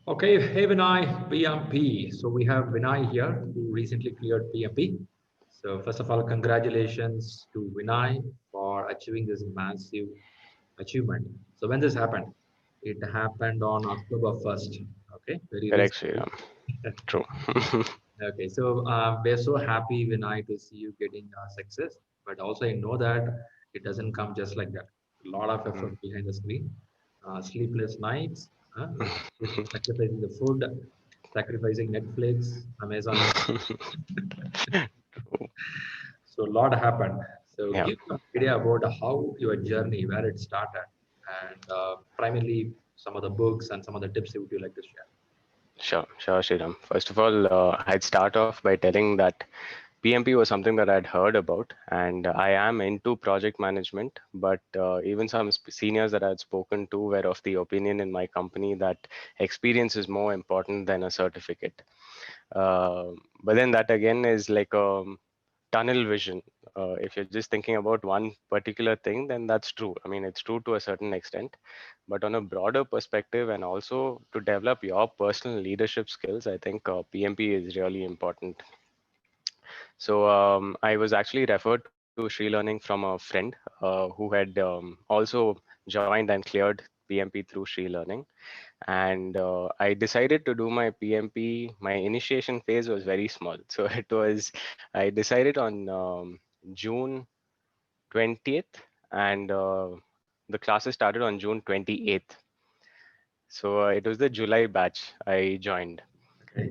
Okay, hey Vinay, PMP. So we have Vinay here who recently cleared PMP. So first of all, congratulations to Vinay for achieving this massive achievement. So when this happened, it happened on October 1st. Okay, very Correct, recently. Sriram. True. Okay, so we're so happy, Vinay, to see you getting success. But also, I know that it doesn't come just like that. A lot of effort Mm. behind the screen, sleepless nights, sacrificing the food, sacrificing Netflix, Amazon. True. So, a lot happened. So, Yeah, give some idea about how your journey, where it started, and primarily some of the books and some of the tips you would you like to share. sure, Sriram. First of all, I'd start off by telling that PMP was something that I'd heard about, and I am into project management. But even some seniors that I'd spoken to were of the opinion in my company that experience is more important than a certificate. Uh, but then that again is like a tunnel vision. If you're just thinking about one particular thing, then that's true. I mean, it's true to a certain extent, but on a broader perspective and also to develop your personal leadership skills, I think PMP is really important. So I was actually referred to ShriLearning from a friend who had also joined and cleared PMP through ShriLearning. And I decided to do my PMP. My initiation phase was very small. So I decided on June 20th, and the classes started on June 28th. So it was the July batch I joined. Okay,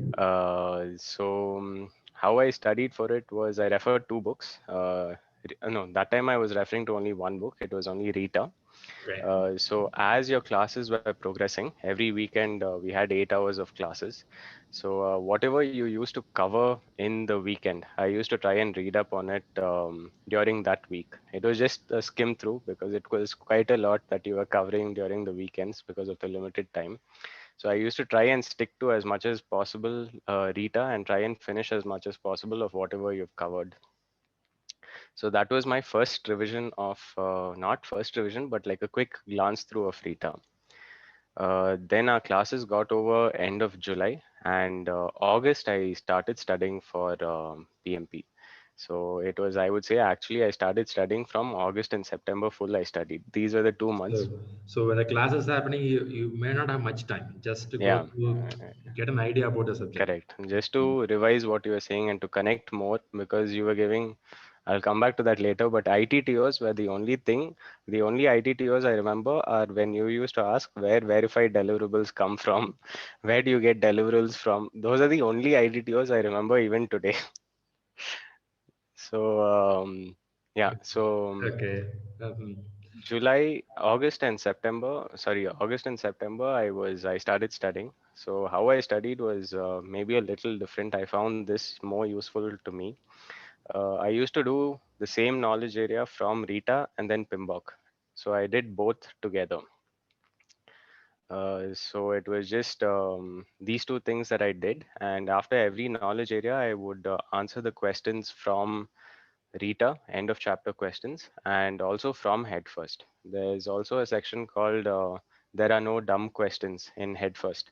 How I studied for it was I referred two books. No, that time I was referring to only one book. It was only Rita. okay, So as your classes were progressing, every weekend we had 8 hours of classes. So whatever you used to cover in the weekend, I used to try and read up on it during that week. It was just a skim through because it was quite a lot that you were covering during the weekends because of the limited time. So I used to try and stick to as much as possible, Rita, and try and finish as much as possible of whatever you've covered. So that was my first revision of, not first revision, but like a quick glance through of Rita. Then our classes got over end of July, and August I started studying for PMP. So it was, I would say, actually I started studying from August and September full. I studied. These were the 2 months. so when the class is happening, you may not have much time just to go Yeah, through, get an idea about the subject. correct. Just to revise what you were saying and to connect more because you were giving, I'll come back to that later, but ITTOs were the only thing, the only ITTOs I remember are when you used to ask where verified deliverables come from, where do you get deliverables from? Those are the only ITTOs I remember even today. So, yeah, so Okay. Um, August and September, I started studying. So how I studied was maybe a little different. I found this more useful to me. I used to do the same knowledge area from Rita and then PMBOK. So I did both together. So it was just these two things that I did. And after every knowledge area, I would answer the questions from Rita, end of chapter questions, and also from Head First. There's also a section called There Are No Dumb Questions in Head First.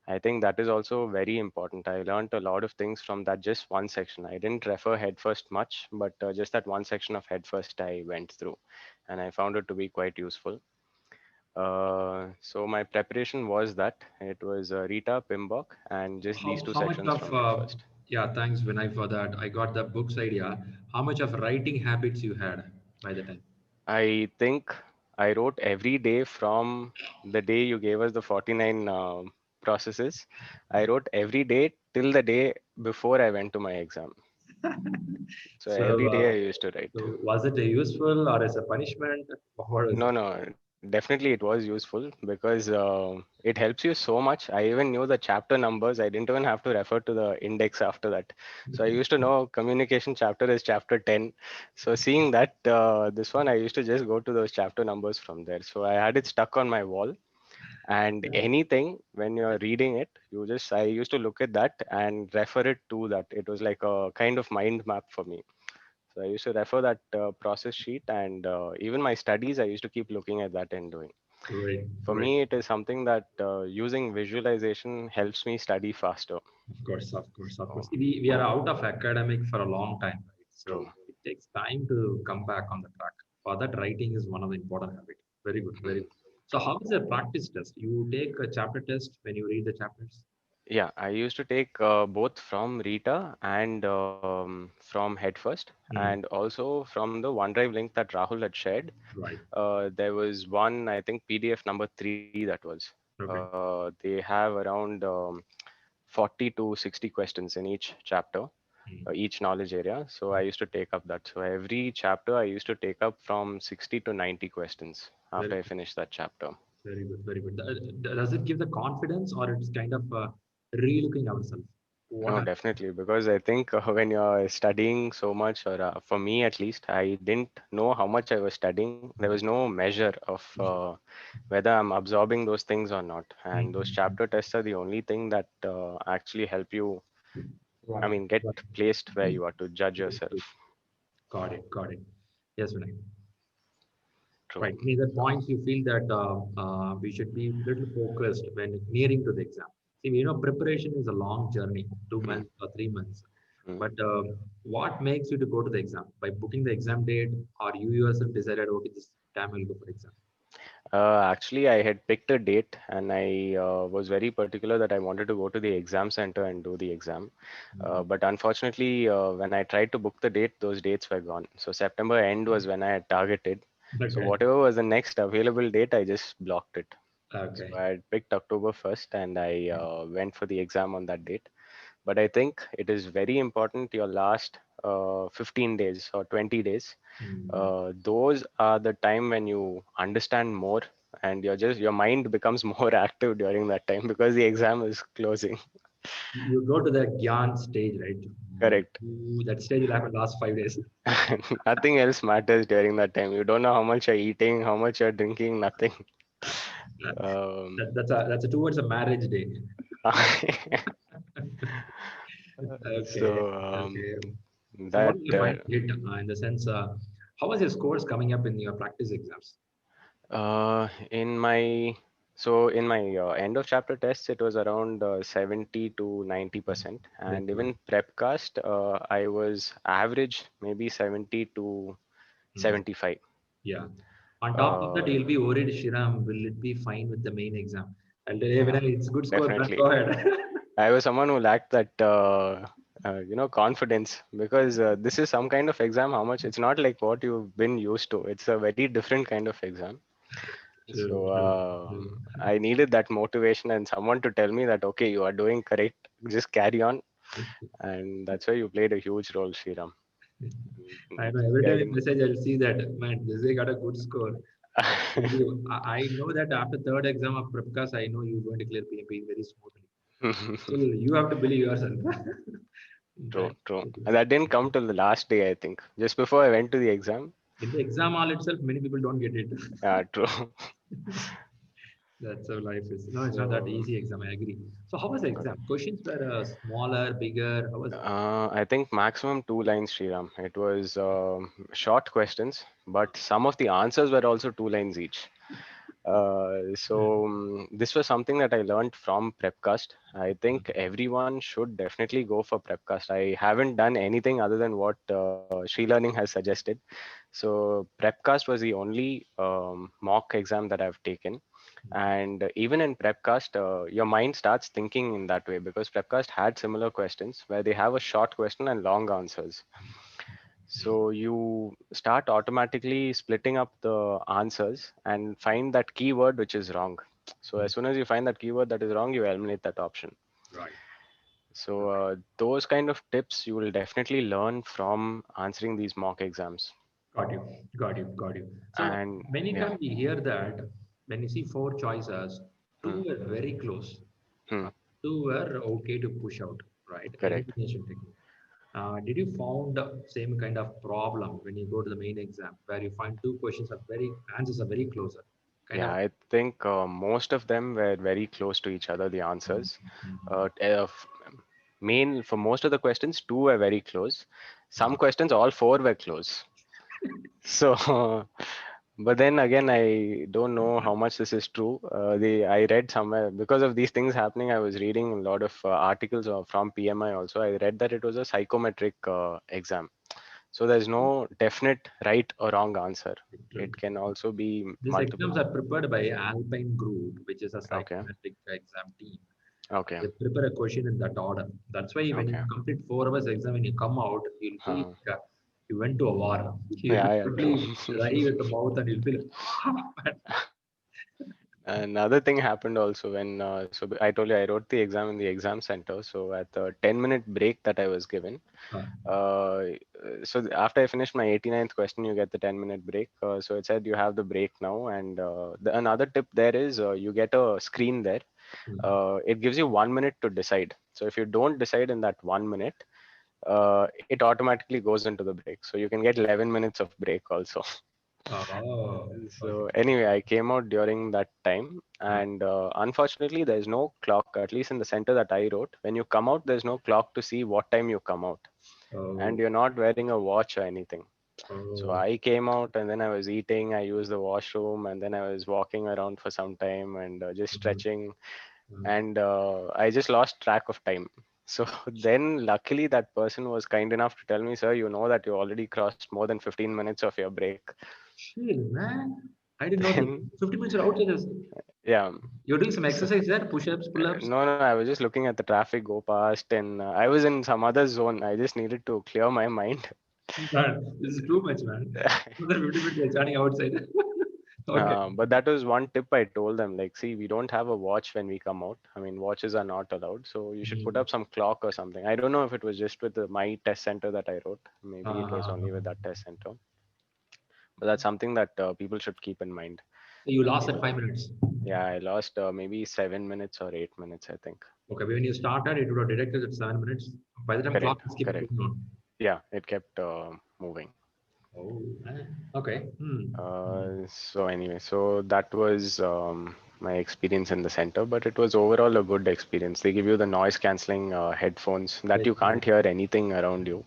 I think that is also very important. I learned a lot of things from that just one section. I didn't refer Head First much, but just that one section of Head First I went through, and I found it to be quite useful. So my preparation was that it was Rita, Pimbok, and just these two how much sections of from Head First. yeah, thanks Vinay for that. I got the books idea. How much of writing habits you had by the time? I think I wrote every day from the day you gave us the 49 processes. I wrote every day till the day before I went to my exam. So So, every day I used to write. was it a useful or as a punishment? Or is No, no, definitely it was useful because it helps you so much. I even knew the chapter numbers. I didn't even have to refer to the index after that. So I used to know communication chapter is chapter 10. So seeing that this one, I used to just go to those chapter numbers from there. So I had it stuck on my wall. And anything when you're reading it, I used to look at that and refer it to that. It was like a kind of mind map for me. So I used to refer that process sheet, and even my studies, I used to keep looking at that and doing. Right, For right. me, it is something that using visualization helps me study faster. Of course, of course, of course. Um, We are out of academic for a long time, right? True. So it takes time to come back on the track. For that, writing is one of the important habits. Very good, very Mm. good. So how is a practice test? You take a chapter test when you read the chapters? Yeah, I used to take both from Rita and from Head First, and Hmm. also from the OneDrive link that Rahul had shared. Right. There was one, I think, PDF number 3 that was. Okay. They have around 40 to 60 questions in each chapter, Hmm. each knowledge area. So I used to take up that. So every chapter I used to take up from 60 to 90 questions Very after I good. finished that chapter. Very good. Very good. Does it give the confidence or it's kind of re-looking ourselves? What No, happens? definitely, because I think when you're studying so much, or for me at least, I didn't know how much I was studying. There was no measure of whether I'm absorbing those things or not. And those Hmm. chapter tests are the only thing that actually help you, I Right. mean, get Right. placed where you are to judge yourself. Got it. Got it. Yes, Vinay. True. Right. Any other points you feel that we should be little focused when nearing to the exam? See, preparation is a long journey, two Mm, months or 3 months. mm. But what makes you to go to the exam? By booking the exam date, or you yourself decided, okay, this time I'll go for exam. Actually, I had picked a date and I was very particular that I wanted to go to the exam center and do the exam. Mhm. But unfortunately, when I tried to book the date, those dates were gone. So September end was when I had targeted. So Okay. whatever was the next available date, I just blocked it. So Okay. I had picked October 1st and I went for the exam on that date. But I think it is very important your last 15 days or 20 days. Mm. Those are the time when you understand more and your mind becomes more active during that time because the exam is closing. You go to the Gyan stage, right? Correct. That stage will happen last 5 days. Nothing else matters during that time. You don't know how much you're eating, how much you're drinking, nothing. Um, That's a towards a marriage day. Okay, so okay. So what that did you find it in the sense? How was your scores coming up in your practice exams? in my in my end of chapter tests, it was around 70 to 90%, Very and good. even prepcast, I was average maybe 70 to Hmm. 75. Yeah. On top of that, Uh, you'll be worried, Shiram, will it be fine with the main exam? I'll tell you, Vinay, it's good score, man. Definitely, Go ahead. I was someone who lacked that confidence because this is some kind of exam. How much? It's not like what you've been used to. It's a very different kind of exam. True, So true, true. I needed that motivation and someone to tell me that okay, you are doing correct. Just carry on, and that's why you played a huge role, Sriram. I Mm, know every time guiding. in message, I'll see that, man, this guy got a good score. I know that after third exam of Prepcast, I know you're going to clear PMP very smoothly. Still, you have to believe yourself. True, Right. true. And that didn't come till the last day, I think. Just before I went to the exam. In the exam hall itself, many people don't get it. Yeah, true. That's how life is. No, it's not that So, easy exam. I agree. So how was the okay. exam? Questions were smaller, bigger. How was it? I think maximum 2 lines, Sriram. It was short questions, but some of the answers were also 2 lines each. This was something that I learned from Prepcast. I think everyone should definitely go for Prepcast. I haven't done anything other than what ShriLearning has suggested. So Prepcast was the only mock exam that I've taken. And even in Prepcast, your mind starts thinking in that way because Prepcast had similar questions where they have a short question and long answers. So you start automatically splitting up the answers and find that keyword which is wrong. So as soon as you find that keyword that is wrong, you eliminate that option. Right. So Okay. those kind of tips you will definitely learn from answering these mock exams. Got you. Got you. Got you. So And many yeah, times we hear that when you see four choices, hmm, two are very close. hmm, Uh, Two were okay to push out, right? correct. Elimination technique. Did you found the same kind of problem when you go to the main exam where you find two questions are very answers are very closer? Kind Yeah, of. I think most of them were very close to each other, the Mhm. answers. Mhm. Uh, uh, f- for most of the questions, two were very close. Some questions, all four were close. So But then again, I don't know how much this is true. I read somewhere because of these things happening. I was reading a lot of articles from PMI also. I read that it was a psychometric exam. So there's no definite right or wrong answer. It can also be These multiple. exams are prepared by Alpine Group, which is a Okay. psychometric exam team. Okay. They prepare a question in that order. That's why when you Okay. complete 4 hours exam, when you come out, you'll feel Uh, like you went to a war. You'll yeah, yeah, true. totally dry with the mouth and you'll feel like, Another thing happened also when I told you I wrote the exam in the exam center. So at the 10-minute break that I was given, uh, after I finished my 89th question, you get the 10-minute break. So it said you have the break now, and another tip there is you get a screen there. It gives you 1 minute to decide. So if you don't decide in that 1 minute, it automatically goes into the break. So you can get 11 minutes of break also. oh, okay. So anyway, I came out during that time, Uh, and unfortunately, there's no clock. At least in the center that I wrote, when you come out, there's no clock to see what time you come out, and oh, you're not wearing a watch or anything. So oh, I came out, and then I was eating. I used the washroom, and then I was walking around for some time and just uh, stretching, uh, and I just lost track of time. So then, luckily, that person was kind enough to tell me, "Sir, you know that you already crossed more than 15 minutes of your break." chill, man. I didn't know this. Then, 50 minutes are outside. yeah. You're doing some So, exercise there, push-ups, pull-ups. no, no, I was just looking at the traffic go past, and I was in some other zone. I just needed to clear my mind. Man, this is too much, man. Another 50 minutes you're standing outside. Okay. But that was one tip I told them. Like, see, we don't have a watch when we come out. I mean, watches are not allowed. So you should put Mm. up some clock or something. I don't know if it was just with my test center that I wrote. Maybe it was Uh, only with that test center. But that's something that people should keep in mind. so you lost at 5 minutes. Yeah, I lost maybe 7 minutes or 8 minutes, I think. Okay, when you started, it would have detected at 7 minutes. By the time clock Correct, is kept correct. going on. Yeah, it kept moving. Oh, okay. Hmm. So anyway, so that was my experience in the center, but it was overall a good experience. They give you the noise canceling headphones that Yes, you yes. can't hear anything around you,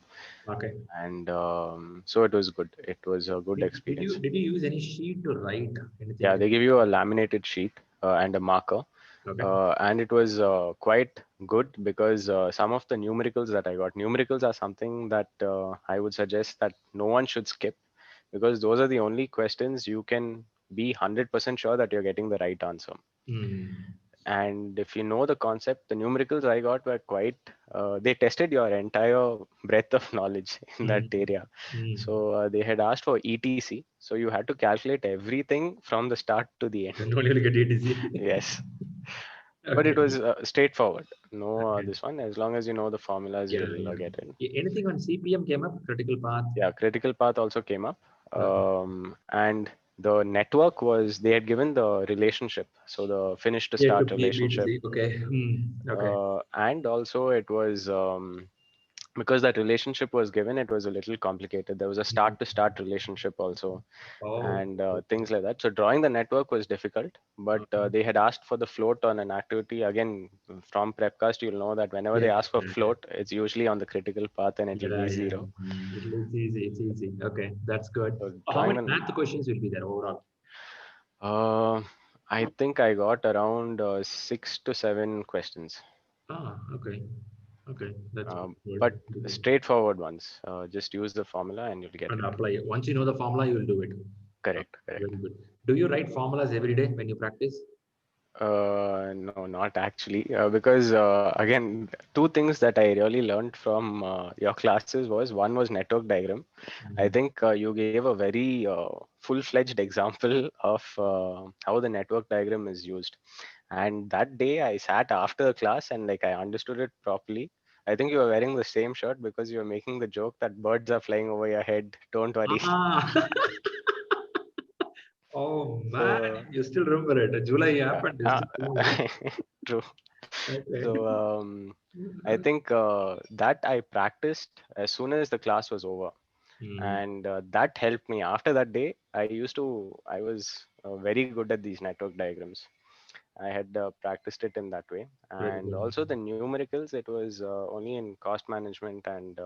Okay. and so it was good. It was a good Did you experience. did you use any sheet to write anything? Yeah, they give you a laminated sheet and a marker, Okay. and it was quite good because some of the numericals that I got, numericals are something that I would suggest that no one should skip because those are the only questions you can be 100% sure that you're getting the right answer. Hmm. And if you know the concept, the numericals I got were quite, they tested your entire breadth of knowledge in that Hmm. area. Hmm. So they had asked for ETC. So you had to calculate everything from the start to the end. Then only you'll get ATC. Yes. But it Okay. was straightforward. No, Okay. this one, as long as you know the formulas, Yeah, you'll yeah. get it. Anything on CPM came up? Critical path. Yeah, critical path also came up. Okay. And the network was, they had given the relationship. So the finish to A to start B, B to relationship. C. Okay. Hmm. Okay. And also it was, because that relationship was given, it was a little complicated. There was a Hmm. start to start relationship also, Oh. and Okay. things like that. So drawing the network was difficult, but Uh, they had asked for the float on an activity. Again, from Prepcast, you'll know that whenever yeah, they ask for yeah, yeah. float, it's usually on the critical path and it'll Yeah, be yeah. zero. It's easy. It's easy. Okay, that's good. So How drawing many the, math questions will be there overall? uh, I think I got around 6 to 7 questions, Okay. Okay, that's good. but Pretty good. straightforward ones. Just use the formula and you'll get And it. apply it. Once you know the formula, you will do it. Uh, Correct, correct. Very good. Do you write formulas every day when you practice? No, not actually, because again, two things that I really learned from your classes was one was network diagram. I Mm. think you gave a very full-fledged example of how the network diagram is used. And that day I sat after the class and like I understood it properly. I think you were wearing the same shirt because you were making the joke that birds are flying over your head. Don't worry. Ah, oh man, So you still remember it. July uh, happened. It's uh, just so- true. Okay. So I think that I practiced as soon as the class was over, Mm. and that helped me. After that day, I was very good at these network diagrams. I had practiced it in that way, Very and good. also the numericals. It was only in cost management and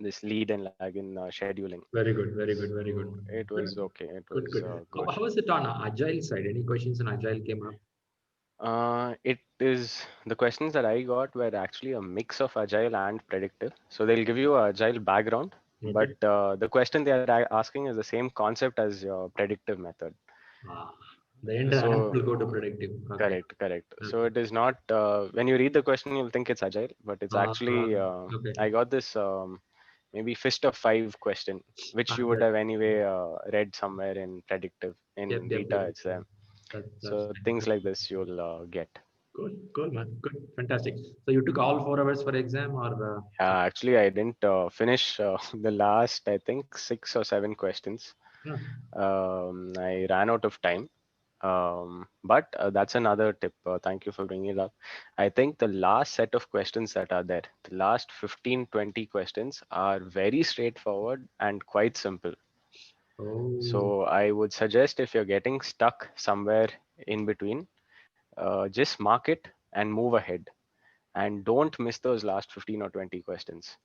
this lead and lag in scheduling. Very good, very good, very good. So it Good, was okay. It good, was good. good. How was it on Agile side? Any questions on Agile came up? It is the questions that I got were actually a mix of agile and predictive. So they'll give you a agile background, but Okay. the question they are asking is the same concept as your predictive method. Ah, the end answer So will go to predictive. Okay. correct, correct. So Okay. it is not when you read the question, you'll think it's agile, but it's Ah, actually okay. I got this maybe fist of five question, which you would Agile. have anyway read somewhere in predictive Yep, in yep, yep. beta. It's there. That's So things like this you'll get. cool, cool, man. Good, fantastic. So you took all 4 hours for exam or Actually, I didn't finish the last, I think, 6 or 7 questions. no. I ran out of time. But that's another tip. Thank you for bringing it up. I think the last set of questions that are there, the last 15, 20 questions are very straightforward and quite simple. Oh, So I would suggest if you're getting stuck somewhere in between, just mark it and move ahead and don't miss those last 15 or 20 questions.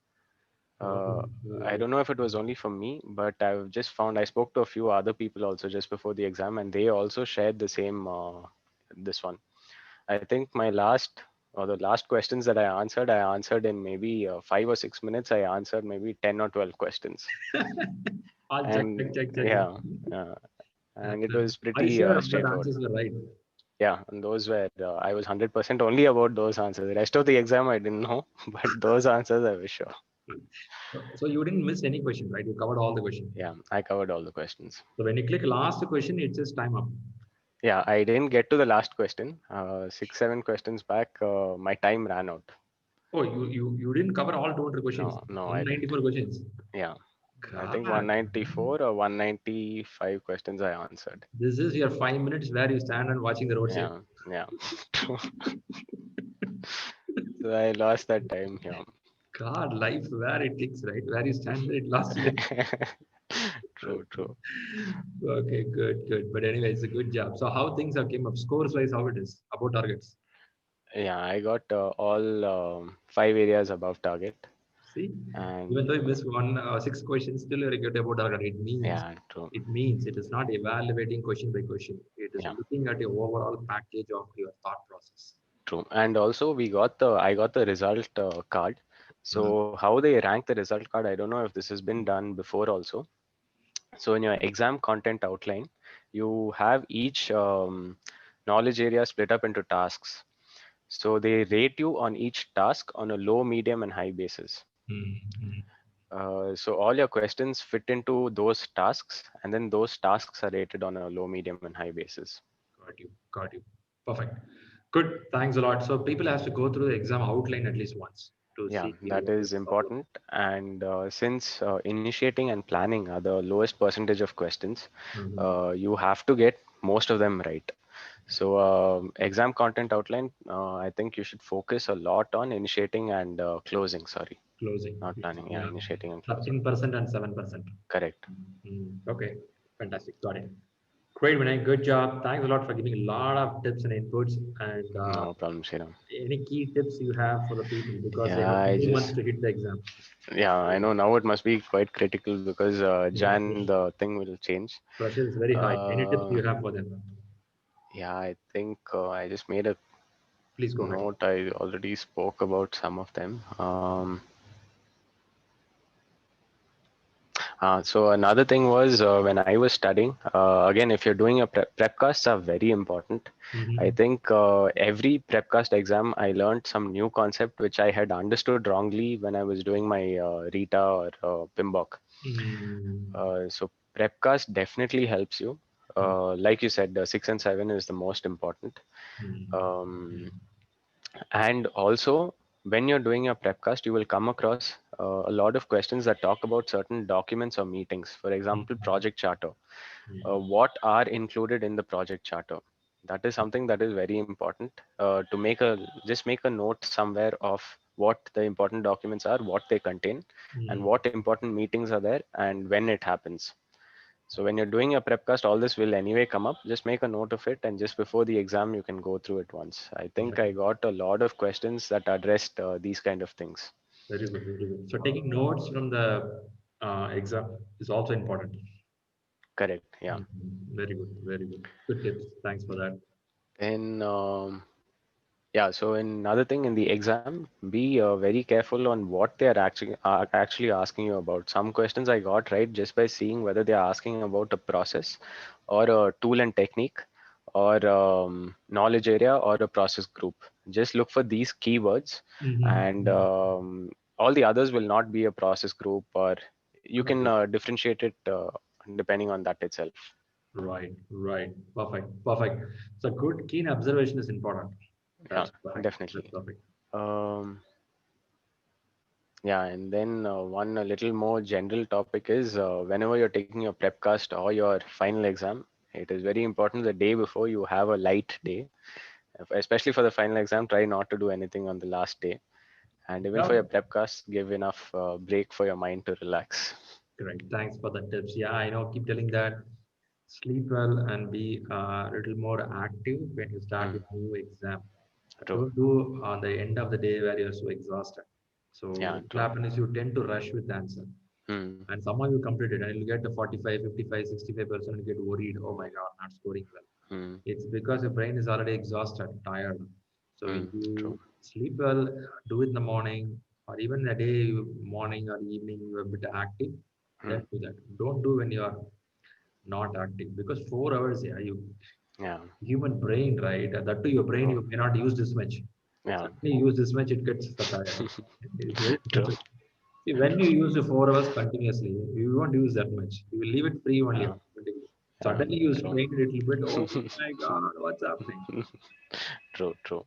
oh, Uh, I oh. don't know if it was only for me, but I've just found I spoke to a few other people also just before the exam, and they also shared the same this one. I think my last or the last questions that I answered in maybe 5 or 6 minutes. I answered maybe 10 or 12 questions, I'll check, check, and check, check. yeah, uh, and it was Are you pretty sure that straightforward. answers were right? Yeah, and those were I was 100% only about those answers. The rest of the exam I didn't know, but those answers I was sure. So you didn't miss any question, right? You covered all the questions. Yeah, I covered all the questions. So when you click last question, it says time up. Yeah, I didn't get to the last question. 6, 7 questions back, my time ran out. Oh, you didn't cover all 200 questions. No, no, I didn't. 194 questions. Yeah, I think God, 194 or 195 questions I answered. this is your 5 minutes where you stand and watching the roadside. Yeah, yeah. So I lost that time. Yeah. God, life where it ticks, right? Where you stand there, it lost you. True, true. Okay, good, good. But anyway, it's a good job. So how things have came up, scores wise, how it is about targets? Yeah, I got all 5 areas above target, See, even and though you miss 6 questions, still you get about target. yeah, true. It means it is not evaluating question by question. It is Yeah, looking at your overall package of your thought process. true. And also we got the I got the result card. Uh, So how they rank the result card, I don't know if this has been done before also. So in your exam content outline, you have each knowledge area split up into tasks. So they rate you on each task on a low, medium, and high basis. mm, So all your questions fit into those tasks, and then those tasks are rated on a low, medium, and high basis. got you, got you. Perfect. Good. Thanks a lot. So people has to go through the exam outline at least once to Yeah, see that what is is how. important. And since initiating and planning are the lowest percentage of questions, Mhm. you have to get most of them right. So exam content outline, I think you should focus a lot on initiating and closing. Sorry, Closing. not planning. Yeah, Yeah. initiating and closing. 13% and 7%. Correct. Okay. Fantastic. Got it. Great, Vinay. Good job. Thanks a lot for giving a lot of tips and inputs. And No problem, Sriram. any key tips you have for the people because they Yeah, have I 2 months just to hit the exam. yeah, I know now it must be quite critical because Jan the thing will change. Pressure is very high. Any tips Uh, you have for them? yeah, I think I just made a Please go ahead. note. I already spoke about some of them. So another thing was when I was studying, again, if you're doing a prepcasts are very important. I Mhm. think every prepcast exam, I learned some new concept which I had understood wrongly when I was doing my Rita or PMBOK. Mm. So prepcast definitely helps you. Mm. Like you said, 6 and 7 is the most important. Mm. Um, and also, when you're doing your prepcast, you will come across a lot of questions that talk about certain documents or meetings. For Mm. example, project charter. Mm. What are included in the project charter? That is something that is very important to make a just make a note somewhere of what the important documents are, what they contain, and Mm. what important meetings are there, and when it happens. So when you're doing a prepcast, all this will anyway come up. Just make a note of it, and just before the exam, you can go through it once. I think Got I you. got a lot of questions that addressed these kind of things. Very good, very good. So taking notes from the exam is also important. Correct. Yeah. Very good, very good. Good tips. Thanks for that. Then yeah, so another thing in the exam, be very careful on what they are actually asking you about. Some questions I got right just by seeing whether they are asking about a process or a tool and technique or knowledge area or a process group. Just look for these keywords, and Mm-hmm. all the others will not be a process group, or you can Right, differentiate it depending on that itself. right, right. Perfect, perfect. So good, keen observation is important. Yeah, That's perfect. That's definitely. perfect. Um, Yeah, and then one a little more general topic is whenever you're taking your prep cast or your final exam, it is very important the day before you have a light day. Especially for the final exam, try not to do anything on the last day. And even for Yeah, your prep cast, give enough break for your mind to relax. great. Thanks for the tips. Yeah, I know. Keep telling that. Sleep well and be a little more active when you start Mm, your new exam. true. Don't do on the end of the day where you're so exhausted. So Yeah, what will true. happen is you tend to rush with the answer. Mm, And somehow you complete it and you'll get the 45, 55, 65% and get worried. Oh my God, not scoring well. mm, It's because your brain is already exhausted, tired. So if true. you sleep well, do it in the morning or even a day, morning or evening, you're a bit active, then Mm, do that. Don't do when you're not active because 4 hours, yeah, you yeah, human brain, right? That to your brain, true. you cannot use this much. Yeah, Suddenly you use this much, it gets tired. It's very true. difficult. See, when you use the 4 hours continuously, you won't use that much. You will leave it free only Yeah, automatically. yeah, Suddenly you true. strain it a little bit. Oh my God, what's happening? True, true.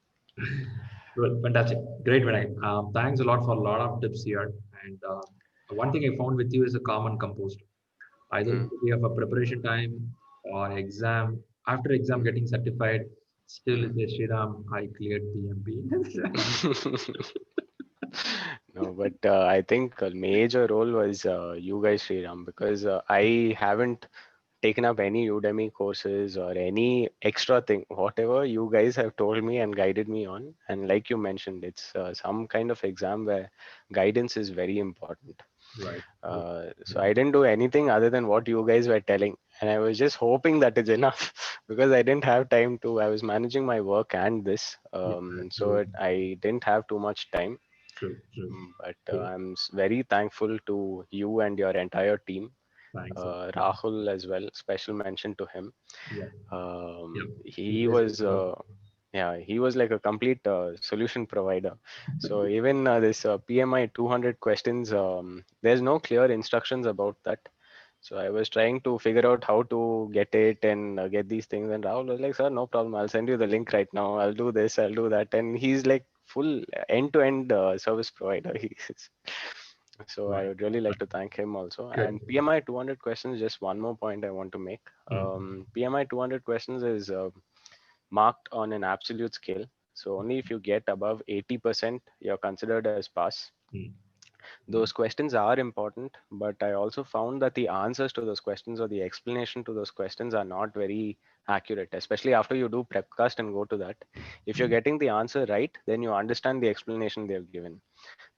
Good, fantastic. Great, Vinay. Thanks a lot for a lot of tips here. And one thing I found with you is a common compost. Either Mm, we have a preparation time or exam. After exam mm, getting certified, still mm. it says Shriram, I cleared PMP. No, but I think a major role was you guys, Sriram, because I haven't taken up any Udemy courses or any extra thing. Whatever you guys have told me and guided me on, and like you mentioned, it's some kind of exam where guidance is very important. Right. So I didn't do anything other than what you guys were telling, and I was just hoping that is enough because I didn't have time to. I was managing my work and this, Yeah, so true, I didn't have too much time. true, true. But True. I'm very thankful to you and your entire team, Thanks a lot. Rahul as well. Special mention to him. Yeah, yeah. He Always was, yeah, he was like a complete solution provider. So even this PMI 200 questions, there's no clear instructions about that. So I was trying to figure out how to get it and get these things. And Rahul was like, "Sir, no problem. I'll send you the link right now. I'll do this. I'll do that." And he's like full end-to-end service provider. So I right. would really like to thank him also. Good. And PMI 200 questions. Just one more point I want to make. Mm, PMI 200 questions is marked on an absolute scale. So only if you get above 80%, you're considered as pass. mm, mm. Those questions are important, but I also found that the answers to those questions or the explanation to those questions are not very accurate, especially after you do prepcast and go to that. If you're getting the answer right, then you understand the explanation they've given.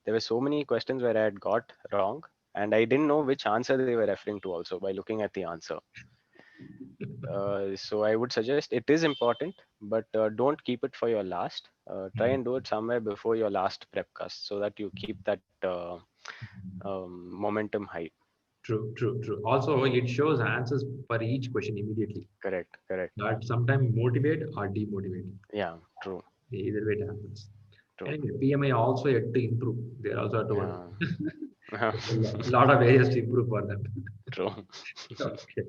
There were so many questions where I had got wrong, and I didn't know which answer they were referring to also by looking at the answer. So I would suggest it is important, but don't keep it for your last. Try Mm. and do it somewhere before your last prepcast so that you keep that momentum high. True, true, true. Also, it shows answers for each question immediately. Correct, correct. That sometimes motivate or demotivate. Yeah, true, Either way it happens. true. Anyway, PMI also yet to improve. They also have to work. Yeah, A lot of areas to improve for them. true. Okay.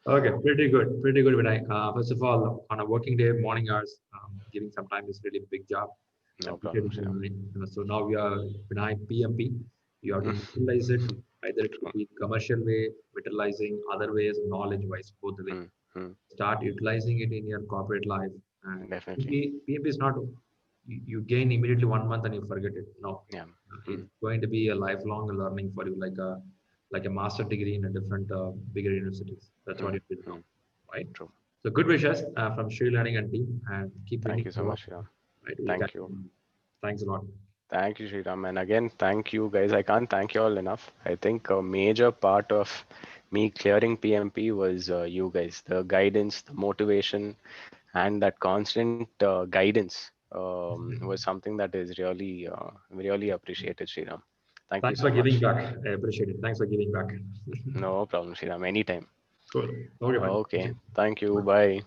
Okay, pretty good. Pretty good, Vinay. First of all, on a working day, morning hours, giving some time is really big job. I No appreciate problem, it, Shyam. Vinay. So now we are Vinay PMP. You have to utilize it. Either it could True. be commercial way, utilizing other ways, knowledge wise, both the way. Mm, mm, Start utilizing it in your corporate life. And definitely. PMP is not you gain immediately 1 month and you forget it. No, Yeah. it's Mm, going to be a lifelong learning for you, like a master degree in a different bigger universities. That's what mm, you did now, mm, right? true. So good wishes from ShriLearning and team, and keep Thank winning you so more. much, Shyam. Right, we'll catch Thank you. you. Thanks a lot. Thank you, Sriram. And again, thank you guys. I can't thank you all enough. I think a major part of me clearing PMP was you guys, the guidance, the motivation, and that constant guidance was something that is really appreciated, Sriram. Thank you Thanks for so giving much. back. I appreciate it. Thanks for giving back. No problem, Sriram. Anytime. Cool. Okay, fine. Thank Okay. you. Thank you. Bye. Bye.